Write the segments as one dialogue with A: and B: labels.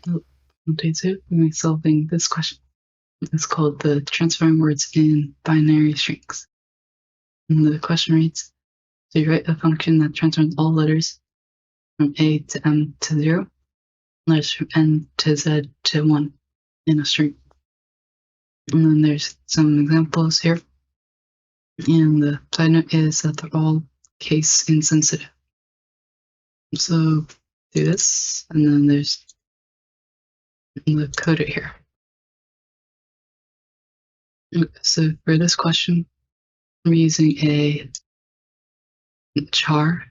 A: On day 2, we're going to be solving this question. It's called the transforming words in binary strings. And the question reads, so you write a function that transforms all letters from A to M to 0, letters from N to Z to 1 in a string. And then there's some examples here. And the side note is that they're all case insensitive. So do this, and then there's the code right here. So for this question, we're using a char,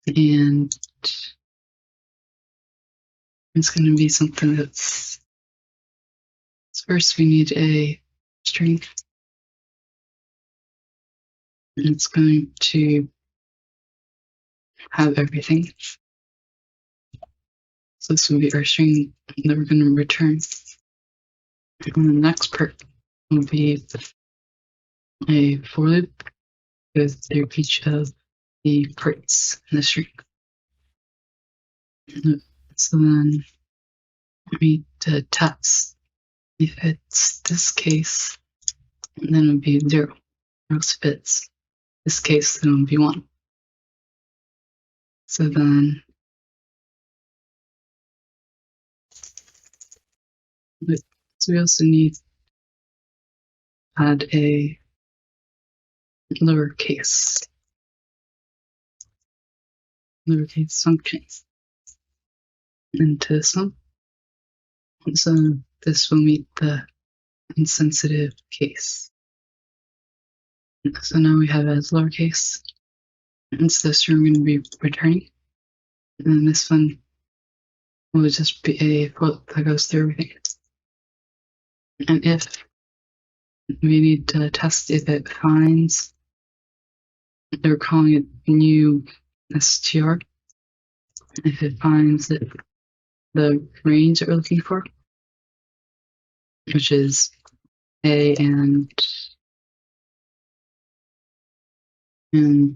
A: and it's going to be something that's, first we need a string, and it's going to have everything. So this will be our string that we're going to return. And the next part will be a for loop goes through each of the parts in the string. So then we need to test if it's this case, then it would be 0. Or else if it's this case, then it would be 1. So then so we also need to add a lowercase function into this one. So this will meet the insensitive case. So now we have as lowercase, and so this we're going to be returning. And then this one will just be a float that goes through everything. And if we need to test if it finds, they're calling it new str, if it finds it, the range that we're looking for, which is A and the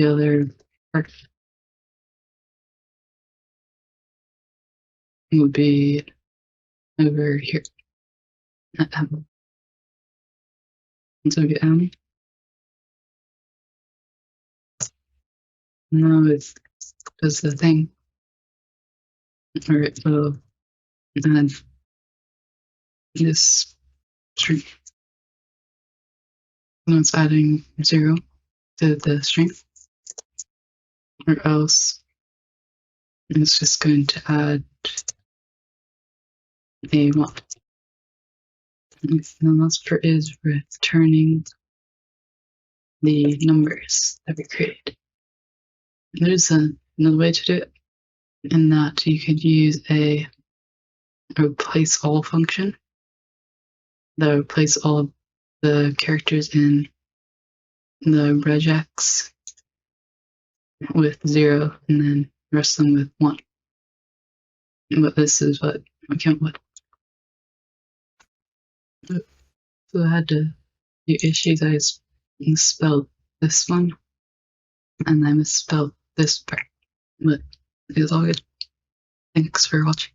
A: other part would be over here. M. So we M. Now it does the thing, or it will add this string. Now it's adding 0 to the string, or else it's just going to add a 1. And the last part is returning the numbers that we created. There's another way to do it, in that you could use a replace all function that will replace all of the characters in the regex with 0 and then the rest of them with 1. But this is what I came up with. So I had to do issues. I misspelled this one and I misspelled this part, but it was all good. Thanks for watching.